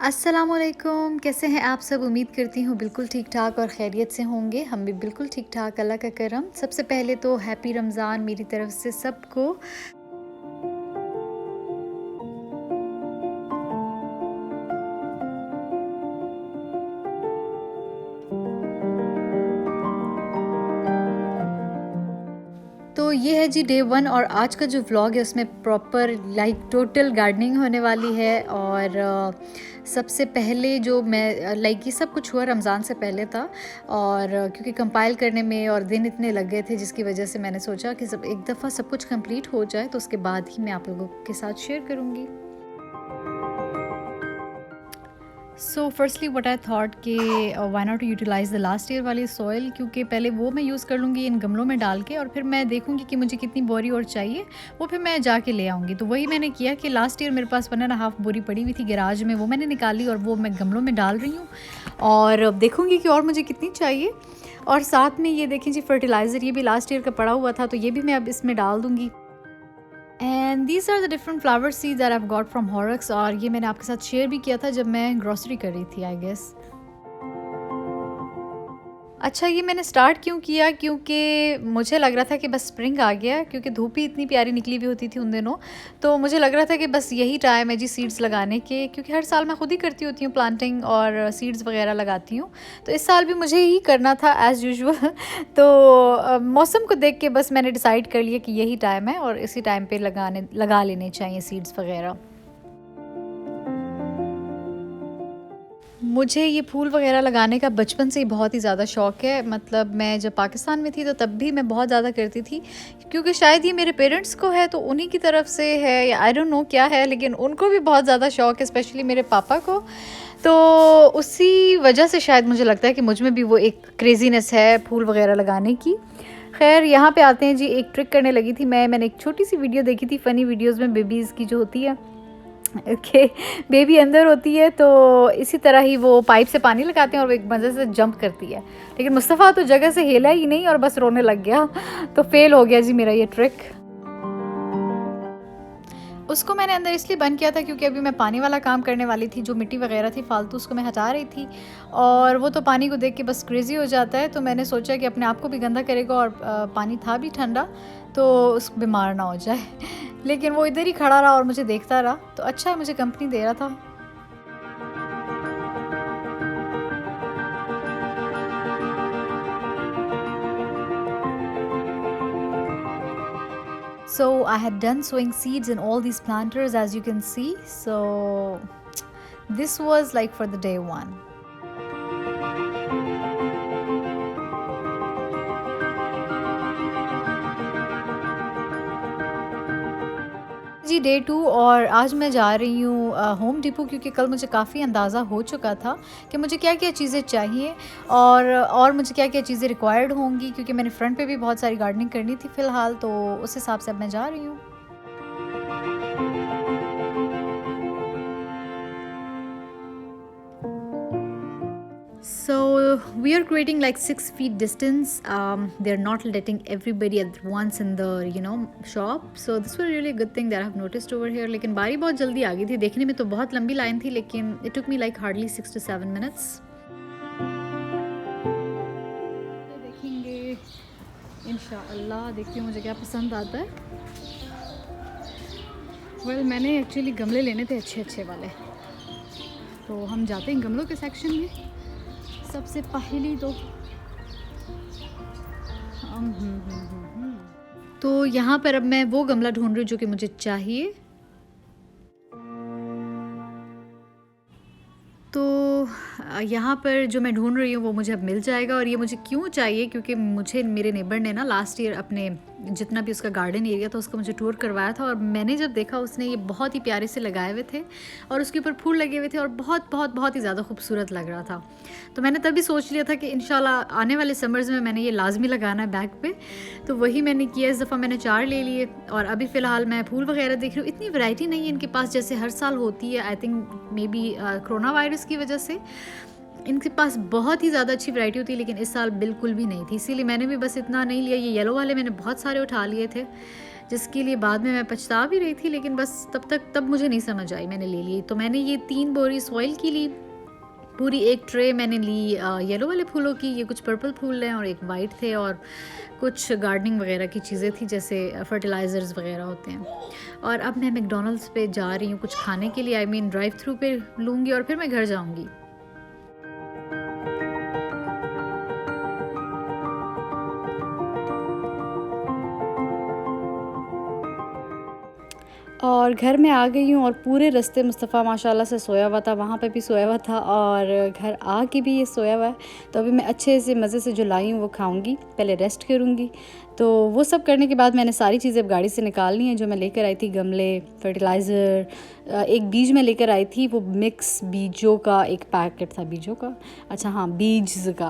अस्सलामुअलैकुम, कैसे हैं आप सब? उम्मीद करती हूँ बिल्कुल ठीक-ठाक और खैरियत से होंगे। हम भी बिल्कुल ठीक-ठाक, अल्लाह का करम। सबसे पहले तो हैप्पी रमज़ान मेरी तरफ से सबको। तो ये है जी डे 1 और आज का जो व्लॉग है उसमें प्रॉपर लाइक टोटल गार्डनिंग होने वाली है। और सबसे पहले जो मैं लाइक ये सब कुछ हुआ रमज़ान से पहले था। और क्योंकि कंपाइल करने में और दिन इतने लग गए थे जिसकी वजह से मैंने सोचा कि सब एक दफ़ा सब कुछ कंप्लीट हो जाए तो उसके बाद ही मैं आप लोगों के साथ शेयर करूँगी। So firstly what I thought कि why not utilize the last year वाली सॉइल, क्योंकि पहले वो मैं यूज़ कर लूँगी इन गमलों में डाल के और फिर मैं देखूँगी कि मुझे कितनी बोरी और चाहिए, वो फिर मैं जाके ले आऊँगी। तो वही मैंने किया कि लास्ट ईयर मेरे पास 1.5 बोरी पड़ी हुई थी गैराज में, वो मैंने निकाली और वो मैं गमलों में डाल रही हूँ और अब देखूँगी कि और मुझे कितनी चाहिए। और साथ में ये देखें जी फर्टिलाइज़र, ये भी लास्ट ईयर का पड़ा हुआ था तो ये भी मैं अब इसमें डाल दूँगी। And these are the different flower seeds that I have got from हॉरक्स, और ये मैंने आपके साथ शेयर भी किया था जब मैं ग्रोसरी कर रही थी आई गेस। अच्छा, ये मैंने स्टार्ट क्यों किया, क्योंकि मुझे लग रहा था कि बस स्प्रिंग आ गया, क्योंकि धूप ही इतनी प्यारी निकली हुई होती थी उन दिनों। तो मुझे लग रहा था कि बस यही टाइम है जी सीड्स लगाने के, क्योंकि हर साल मैं खुद ही करती होती हूँ प्लांटिंग और सीड्स वगैरह लगाती हूँ। तो इस साल भी मुझे ही करना था एज़ यूजुअल। तो मौसम को देख के बस मैंने डिसाइड कर लिया कि यही टाइम है और इसी टाइम पे लगा लेने चाहिए सीड्स वगैरह। मुझे ये फूल वगैरह लगाने का बचपन से ही बहुत ही ज़्यादा शौक़ है। मतलब मैं जब पाकिस्तान में थी तो तब भी मैं बहुत ज़्यादा करती थी, क्योंकि शायद ये मेरे पेरेंट्स को है तो उन्हीं की तरफ से है या आई डोंट नो क्या है, लेकिन उनको भी बहुत ज़्यादा शौक़ है, स्पेशली मेरे पापा को। तो उसी वजह से शायद मुझे लगता है कि मुझ में भी वो एक क्रेज़ीनेस है फूल वगैरह लगाने की। खैर यहाँ पे आते हैं जी, एक ट्रिक करने लगी थी मैंने एक छोटी सी वीडियो देखी थी फ़नी वीडियोज़ में बेबीज़ की जो होती है कि बेबी अंदर होती है तो इसी तरह ही वो पाइप से पानी लगाते हैं और वो एक मज़े से जंप करती है, लेकिन मुस्तफ़ा तो जगह से हिला ही नहीं और बस रोने लग गया। तो फेल हो गया जी मेरा ये ट्रिक। उसको मैंने अंदर इसलिए बंद किया था क्योंकि अभी मैं पानी वाला काम करने वाली थी, जो मिट्टी वगैरह थी फालतू उसको मैं हटा रही थी और वो तो पानी को देख के बस क्रेज़ी हो जाता है। तो मैंने सोचा कि अपने आप को भी गंदा करेगा और पानी था भी ठंडा तो उस बीमार ना हो जाए। लेकिन वो इधर ही खड़ा रहा और मुझे देखता रहा, तो अच्छा मुझे कंपनी दे रहा था। So I had done sowing seeds in all these planters as you can see. So this was like for the day 1. जी डे 2 और आज मैं जा रही हूँ होम डिपो, क्योंकि कल मुझे काफ़ी अंदाज़ा हो चुका था कि मुझे क्या-क्या चीज़ें चाहिए और मुझे क्या-क्या चीज़ें रिक्वायर्ड होंगी, क्योंकि मैंने फ्रंट पे भी बहुत सारी गार्डनिंग करनी थी फ़िलहाल, तो उस हिसाब से अब मैं जा रही हूँ। So we are creating like 6 feet distance. They're not letting everybody at once in the shop. So this was really a good thing that I have noticed over here. लेकिन बारी बहुत जल्दी आ गई थी, देखने में तो बहुत लंबी लाइन थी लेकिन it took me like hardly 6 to 7 minutes. देखेंगे इंशाअल्लाह, देखती हूँ मुझे क्या पसंद आता है। मैंने एक्चुअली गमले लेने थे अच्छे वाले, तो हम जाते हैं गमलों के सेक्शन में। सबसे पहली तो तो यहाँ पर अब मैं वो गमला ढूंढ रही हूँ जो कि मुझे चाहिए। तो यहाँ पर जो मैं ढूंढ रही हूँ वो मुझे अब मिल जाएगा। और ये मुझे क्यों चाहिए, क्योंकि मुझे मेरे नेबर ने ना लास्ट ईयर अपने जितना भी उसका गार्डन एरिया था उसका मुझे टूर करवाया था, और मैंने जब देखा उसने ये बहुत ही प्यारे से लगाए हुए थे और उसके ऊपर फूल लगे हुए थे और बहुत बहुत बहुत ही ज़्यादा खूबसूरत लग रहा था। तो मैंने तभी सोच लिया था कि इंशाल्लाह आने वाले समर्स में मैंने ये लाजमी लगाना है बैग पे। तो वही मैंने किया, इस दफ़ा मैंने 4 ले लिए और अभी फ़िलहाल मैं फूल वगैरह देख रही हूँ। इतनी वैरायटी नहीं है इनके पास जैसे हर साल होती है, I think may be corona virus की वजह से। इनके पास बहुत ही ज़्यादा अच्छी वैरायटी होती है, लेकिन इस साल बिल्कुल भी नहीं थी, इसीलिए मैंने भी बस इतना नहीं लिया। ये येलो वाले मैंने बहुत सारे उठा लिए थे, जिसके लिए बाद में मैं पछता भी रही थी, लेकिन बस तब मुझे नहीं समझ आई, मैंने ले ली। तो मैंने ये 3 बोरी सॉइल की ली, पूरी एक ट्रे मैंने ली येलो वाले फूलों की, ये कुछ पर्पल फूल हैं और एक वाइट थे, और कुछ गार्डनिंग वगैरह की चीज़ें थी जैसे फर्टिलाइज़र्स वगैरह होते हैं। और अब मैं मैकडॉनल्ड्स पे जा रही हूँ कुछ खाने के लिए, आई मीन ड्राइव थ्रू पे लूँगी और फिर मैं घर जाऊँगी। और घर में आ गई हूँ और पूरे रास्ते मुस्तफ़ा माशाल्लाह से सोया हुआ था, वहाँ पे भी सोया हुआ था और घर आके भी ये सोया हुआ है। तो अभी मैं अच्छे से मज़े से जो लाई हूँ वो खाऊंगी, पहले रेस्ट करूँगी। तो वो सब करने के बाद मैंने सारी चीज़ें अब गाड़ी से निकाल ली हैं जो मैं लेकर आई थी, गमले, फर्टिलाइज़र, एक बीज मैं लेकर आई थी, वो मिक्स बीजों का एक पैकेट था, बीजों का, अच्छा हाँ बीज का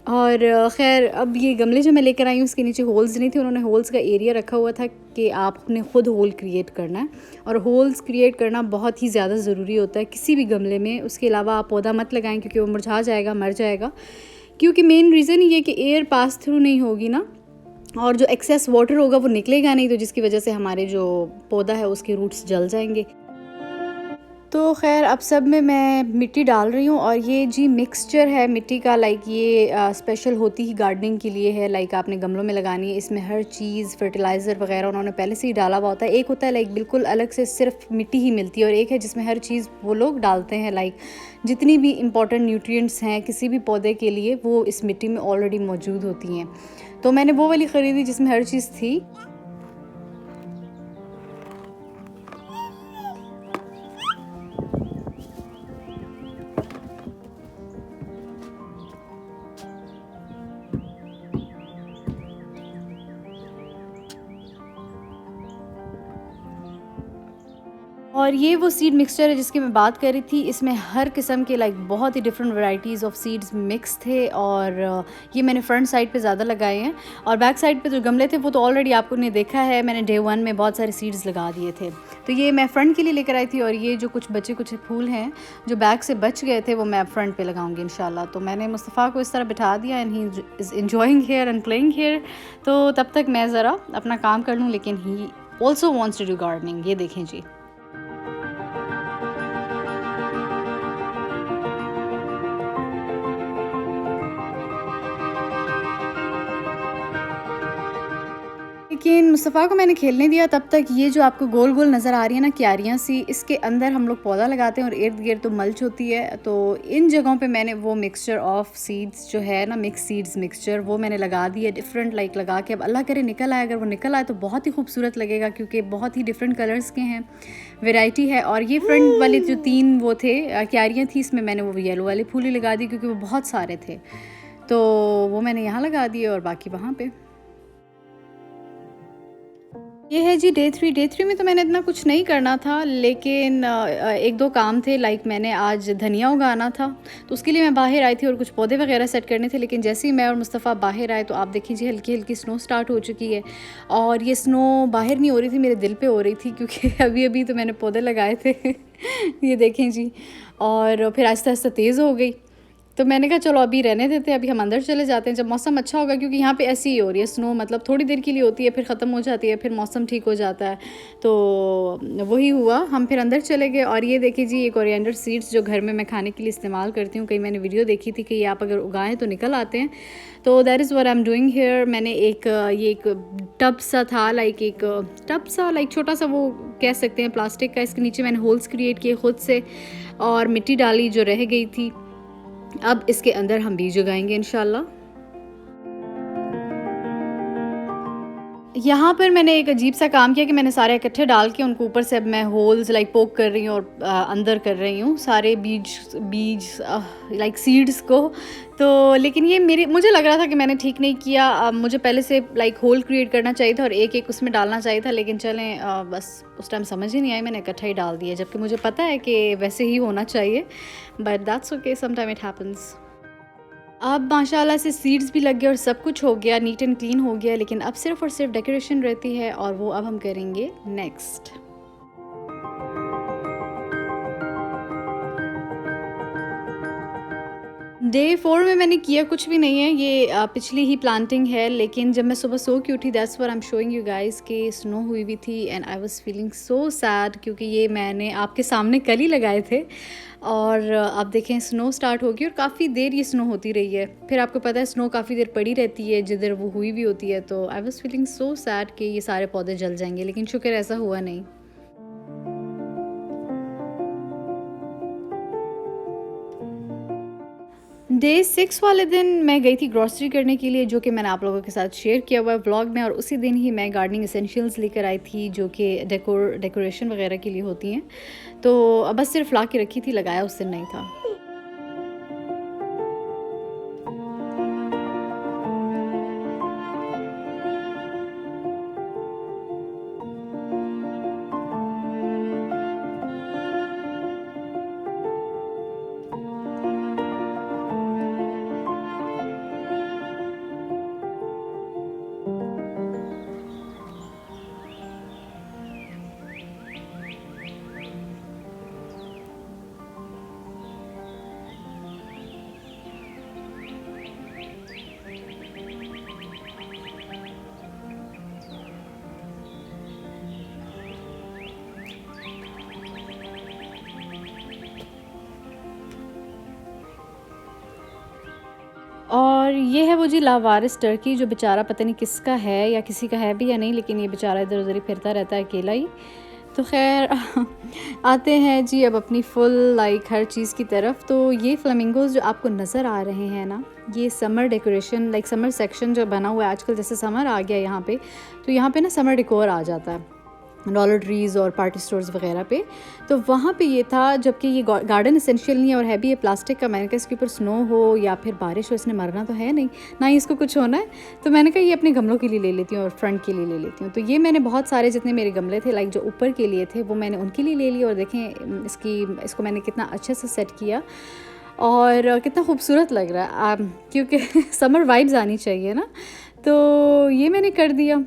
और ख़ैर अब ये गमले जो मैं लेकर आई हूँ उसके नीचे होल्स नहीं थे, उन्होंने होल्स का एरिया रखा हुआ था कि आपने ख़ुद होल क्रिएट करना है, और होल्स क्रिएट करना बहुत ही ज़्यादा ज़रूरी होता है किसी भी गमले में। उसके अलावा आप पौधा मत लगाएं क्योंकि वो मुरझा जाएगा, मर जाएगा, क्योंकि मेन रीज़न ये कि एयर पास थ्रू नहीं होगी ना, और जो एक्सेस वाटर होगा वो निकलेगा नहीं, तो जिसकी वजह से हमारे जो पौधा है उसके रूट्स जल जाएंगे। तो ख़ैर अब सब में मैं मिट्टी डाल रही हूँ, और ये जी मिक्सचर है मिट्टी का, लाइक ये स्पेशल होती ही गार्डनिंग के लिए है, लाइक आपने गमलों में लगानी है। इसमें हर चीज़ फर्टिलाइज़र वगैरह उन्होंने पहले से ही डाला हुआ होता है। एक होता है लाइक बिल्कुल अलग से सिर्फ मिट्टी ही मिलती है, और एक है जिसमें हर चीज़ वो लोग डालते हैं, लाइक जितनी भी इंपॉर्टेंट न्यूट्रिएंट्स हैं किसी भी पौधे के लिए वो इस मिट्टी में ऑलरेडी मौजूद होती हैं। तो मैंने वो वाली ख़रीदी जिसमें हर चीज़ थी। और ये वो सीड मिक्सचर है जिसकी मैं बात कर रही थी। इसमें हर किस्म के लाइक बहुत ही different varieties of seeds mix थे, और ये मैंने फ्रंट साइड पे ज़्यादा लगाए हैं, और बैक साइड पे जो गमले थे वो तो ऑलरेडी आपको ने देखा है, मैंने डे 1 में बहुत सारे सीड्स लगा दिए थे। तो ये मैं फ्रंट के लिए लेकर आई थी, और ये जो कुछ फूल हैं जो बैक से बच गए थे वो मैं फ्रंट पर लगाऊंगी इंशाल्लाह। तो मैंने मुस्तफ़ा को इस तरह बिठा दिया, and he is enjoying here and playing here. तो तब तक मैं ज़रा अपना काम कर लूँ, लेकिन he also wants to do gardening. ये देखें जी। लेकिन मुस्तफ़ा को मैंने खेलने दिया, तब तक ये जो आपको गोल गोल नज़र आ रही है ना क्यारियाँ सी, इसके अंदर हम लोग पौधा लगाते हैं और इर्द गिर्द तो मल्च होती है। तो इन जगहों पे मैंने वो मिक्सचर ऑफ सीड्स जो है ना, मिक्स सीड्स मिक्सचर, वो मैंने लगा दिया डिफरेंट, लाइक लगा के अब अल्लाह करे निकल आए। अगर वो निकल आए तो बहुत ही खूबसूरत लगेगा, क्योंकि बहुत ही डिफरेंट कलर्स के हैं, वेराइटी है। और ये फ्रंट वाले जो 3 वो थे क्यारियाँ थी, इसमें मैंने वो येलो वाली फूल ही लगा दी क्योंकि वो बहुत सारे थे, तो वो मैंने यहाँ लगा दिए और बाकी वहाँ पर। ये है जी डे 3 में तो मैंने इतना कुछ नहीं करना था, लेकिन एक दो काम थे, लाइक मैंने आज धनिया उगाना था, तो उसके लिए मैं बाहर आई थी और कुछ पौधे वगैरह सेट करने थे। लेकिन जैसे ही मैं और मुस्तफ़ा बाहर आए तो आप देखिए जी हल्की हल्की स्नो स्टार्ट हो चुकी है, और ये स्नो बाहर नहीं हो रही थी, मेरे दिल पे हो रही थी, क्योंकि अभी अभी तो मैंने पौधे लगाए थे ये देखें जी, और फिर आहिस्ता आहिस्ता तेज़ हो गई। तो मैंने कहा चलो अभी रहने देते हैं, अभी हम अंदर चले जाते हैं जब मौसम अच्छा होगा, क्योंकि यहाँ पे ऐसी ही हो रही है स्नो, मतलब थोड़ी देर के लिए होती है फिर ख़त्म हो जाती है, फिर मौसम ठीक हो जाता है। तो वही हुआ, हम फिर अंदर चले गए। और ये देखिए जी, ये कोरिएंडर सीड्स जो घर में मैं खाने के लिए इस्तेमाल करती हूँ, कहीं मैंने वीडियो देखी थी कि ये आप अगर उगाएं तो निकल आते हैं, तो that is what I am doing here. मैंने ये एक टब सा था, लाइक छोटा सा वो कह सकते हैं प्लास्टिक का, इसके नीचे मैंने होल्स क्रिएट किए खुद से और मिट्टी डाली जो रह गई थी। अब इसके अंदर हम बीज उगाएंगे इंशाल्लाह। यहाँ पर मैंने एक अजीब सा काम किया कि मैंने सारे इकट्ठे डाल के उनको ऊपर से अब मैं होल्स लाइक पोक कर रही हूँ और अंदर कर रही हूँ सारे बीज लाइक सीड्स को। तो लेकिन ये मुझे लग रहा था कि मैंने ठीक नहीं किया, मुझे पहले से लाइक होल क्रिएट करना चाहिए था और एक एक उसमें डालना चाहिए था, लेकिन चलें बस उस टाइम समझ ही नहीं आई, मैंने इकट्ठा ही डाल दिया, जबकि मुझे पता है कि वैसे ही होना चाहिए, but that's okay, some time it happens. अब माशाल्लाह से सीड्स भी लग गए और सब कुछ हो गया, नीट एंड क्लीन हो गया, लेकिन अब सिर्फ़ और सिर्फ डेकोरेशन रहती है, और वो अब हम करेंगे नेक्स्ट। डे 4 में मैंने किया कुछ भी नहीं है, ये पिछली ही प्लांटिंग है, लेकिन जब मैं सुबह सो के उठी that's what I am showing you guys कि स्नो हुई हुई थी and I was feeling so sad, क्योंकि ये मैंने आपके सामने कल ही लगाए थे और अब देखें स्नो स्टार्ट हो गई और काफ़ी देर ये स्नो होती रही है। फिर आपको पता है स्नो काफ़ी देर पड़ी रहती है जिधर वो हुई भी होती है, तो I was feeling so sad कि ये सारे पौधे जल जाएंगे, लेकिन शुक्र ऐसा हुआ नहीं। डे 6 वाले दिन मैं गई थी ग्रॉसरी करने के लिए, जो कि मैंने आप लोगों के साथ शेयर किया हुआ है व्लॉग में, और उसी दिन ही मैं गार्डनिंग एसेंशियल्स लेकर आई थी जो कि डेकोरेशन वगैरह के लिए होती हैं। तो अब बस सिर्फ ला के रखी थी, लगाया उस दिन नहीं था। और ये है वो जी लावारिस टर्की, जो बेचारा पता नहीं किसका है या किसी का है भी या नहीं, लेकिन ये बेचारा इधर उधर ही फिरता रहता है अकेला ही। तो खैर आते हैं जी अब अपनी फुल लाइक हर चीज़ की तरफ। तो ये फ्लेमिंगोज जो आपको नज़र आ रहे हैं ना, ये summer decoration like summer section जो बना हुआ है आजकल, जैसे समर आ गया यहाँ पे, तो यहाँ पे ना समर डेकोर आ जाता है डॉलर ट्रीज़ और पार्टी स्टोर्स वगैरह पे। तो वहाँ पे ये था, जबकि ये गार्डन एसेंशियल नहीं है और है भी ये प्लास्टिक का। मैंने कहा इसके ऊपर स्नो हो या फिर बारिश हो, इसने मरना तो है नहीं, ना ही इसको कुछ होना है। तो मैंने कहा ये अपने गमलों के लिए ले लेती हूँ और फ्रंट के लिए ले लेती हूँ। तो ये मैंने बहुत सारे जितने मेरे गमले थे लाइक जो ऊपर के लिए थे वो मैंने उनके लिए ले लिए, और देखें इसको मैंने कितना अच्छे से सेट किया और कितना खूबसूरत लग रहा है, क्योंकि समर वाइब्स आनी चाहिए ना, तो ये मैंने कर दिया।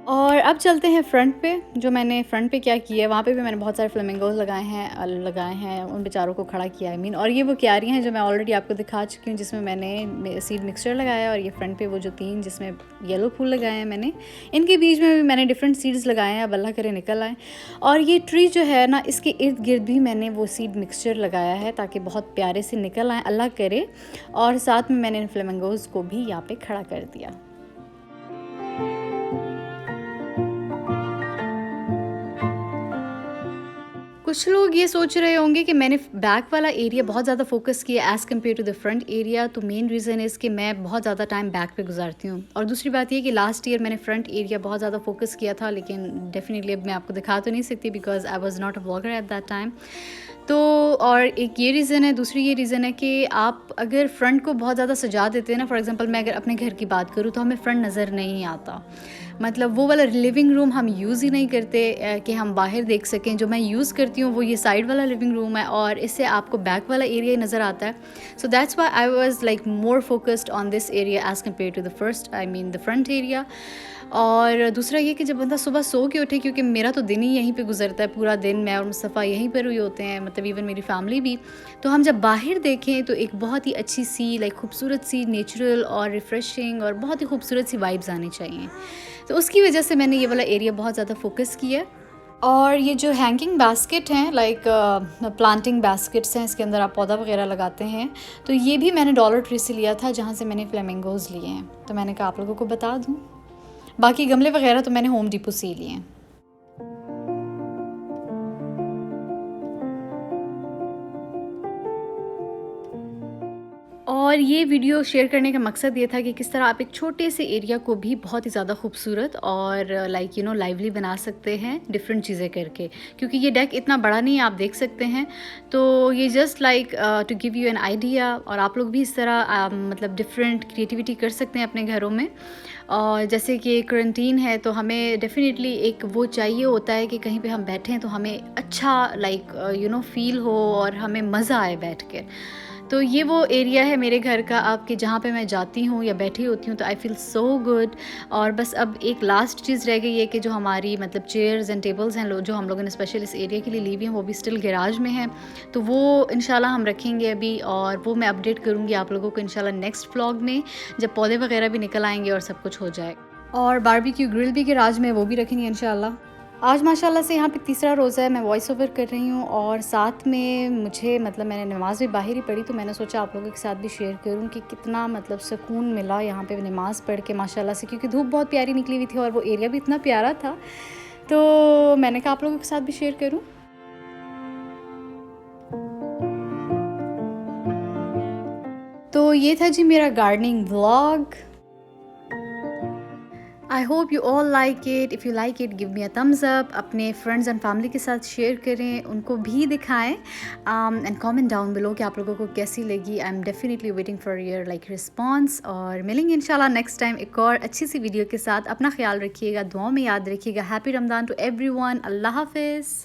और अब चलते हैं फ्रंट पे। जो मैंने फ्रंट पे क्या किया है, वहाँ पे भी मैंने बहुत सारे फ्लेमिंगोज लगाए हैं उन बेचारों को खड़ा किया है और ये वो क्यारियाँ हैं जो मैं ऑलरेडी आपको दिखा चुकी हूँ, जिसमें मैंने सीड मिक्सचर लगाया है। और ये फ्रंट पे वो जो 3 जिसमें येलो फूल लगाए हैं मैंने, इनके बीच में भी मैंने डिफरेंट सीड्स लगाए हैं, अब अल्लाह करे निकल आए। और ये ट्री जो है ना, इसके इर्द गिर्द भी मैंने वो सीड मिक्सचर लगाया है ताकि बहुत प्यारे से निकल आए, अल्लाह करे। और साथ में मैंने इन फ्लेमिंगोज को भी यहाँ पर खड़ा कर दिया। कुछ लोग ये सोच रहे होंगे कि मैंने बैक वाला एरिया बहुत ज़्यादा फोकस किया as compare to the front area. तो मेन रीज़न इज़ कि मैं बहुत ज़्यादा टाइम बैक पे गुजारती हूँ, और दूसरी बात ये कि लास्ट ईयर मैंने फ्रंट एरिया बहुत ज़्यादा फोकस किया था, लेकिन डेफिनेटली अब मैं आपको दिखा तो नहीं सकती because I was not a vlogger at that time. तो और एक ये रीज़न है, दूसरी ये रीज़न है कि आप अगर फ्रंट को बहुत ज़्यादा सजा देते हैं ना, फॉर एग्जांपल मैं अगर अपने घर की बात करूँ तो हमें फ्रंट नज़र नहीं आता, मतलब वो वाला लिविंग रूम हम यूज़ ही नहीं करते कि हम बाहर देख सकें। जो मैं यूज़ करती हूँ वो ये साइड वाला लिविंग रूम है, और इससे आपको बैक वाला एरिया ही नज़र आता है। So that's why I was like more focused on this area as compare to the front area. और दूसरा ये कि जब बंदा सुबह सो के उठे, क्योंकि मेरा तो दिन ही यहीं पे गुजरता है, पूरा दिन मैं और मुस्तफ़ा यहीं पर हुए होते हैं, मतलब इवन मेरी फैमिली भी। तो हम जब बाहर देखें तो एक बहुत ही अच्छी सी लाइक खूबसूरत सी नेचुरल और रिफ़्रेशिंग और बहुत ही खूबसूरत सी वाइब्स आनी चाहिए। तो उसकी वजह से मैंने ये वाला एरिया बहुत ज़्यादा फोकस किया। और ये जो हैंगिंग बास्केट हैं लाइक प्लांटिंग बास्केट्स हैं, इसके अंदर आप पौधा वगैरह लगाते हैं, तो ये भी मैंने डॉलर ट्री से लिया था जहाँ से मैंने फ्लेमिंगोज़ लिए हैं। तो मैंने कहा आप लोगों को बता दूँ। बाकी गमले वगैरह तो मैंने होम डिपो से लिए हैं। और ये वीडियो शेयर करने का मकसद ये था कि किस तरह आप एक छोटे से एरिया को भी बहुत ही ज़्यादा खूबसूरत और लाइक लाइवली बना सकते हैं डिफरेंट चीज़ें करके, क्योंकि ये डेक इतना बड़ा नहीं है, आप देख सकते हैं। तो ये just like to give you an idea, और आप लोग भी इस तरह मतलब डिफरेंट क्रिएटिविटी कर सकते हैं अपने घरों में। और जैसे कि क्वारंटीन है तो हमें डेफिनेटली एक वो चाहिए होता है कि कहीं पे हम बैठें तो हमें अच्छा लाइक फील हो और हमें मज़ा आए बैठ कर। तो ये वो एरिया है मेरे घर का अब कि जहाँ पे मैं जाती हूँ या बैठी होती हूँ तो आई फ़ील सो गुड। और बस अब एक लास्ट चीज़ रह गई है कि जो हमारी मतलब चेयर्स एंड टेबल्स हैं जो हम लोगों ने स्पेशल इस एरिया के लिए ली हुई हैं वो भी स्टिल गैराज में हैं। तो वो इंशाल्लाह हम रखेंगे अभी, और वो मैं अपडेट करूँगी आप लोगों को इंशाल्लाह नेक्स्ट व्लॉग में, जब पौधे वगैरह भी निकल आएंगे और सब कुछ हो जाए। और बारबेक्यू ग्रिल भी गैराज में, वो भी रखेंगे इंशाल्लाह। आज माशाल्लाह से यहाँ पे तीसरा रोज़ा है, मैं वॉइस ओवर कर रही हूँ और साथ में मुझे मतलब मैंने नमाज़ भी बाहर ही पढ़ी, तो मैंने सोचा आप लोगों के साथ भी शेयर करूँ कि कितना मतलब सुकून मिला यहाँ पे नमाज़ पढ़ के माशाल्लाह से, क्योंकि धूप बहुत प्यारी निकली हुई थी और वो एरिया भी इतना प्यारा था, तो मैंने कहा आप लोगों के साथ भी शेयर करूँ। तो ये था जी मेरा gardening vlog. I hope you all like it. If you like it give me a thumbs up. अपने फ्रेंड्स एंड फैमिली के साथ शेयर करें, उनको भी दिखाएं एंड कमेंट डाउन बिलो कि आप लोगों को कैसी लगी। I am definitely waiting for your like response, और मिलेंगे इंशाल्लाह नेक्स्ट टाइम एक और अच्छी सी वीडियो के साथ। अपना ख्याल रखिएगा, दुआओं में याद रखिएगा। Happy Ramzan to everyone. अल्लाह हाफिज़।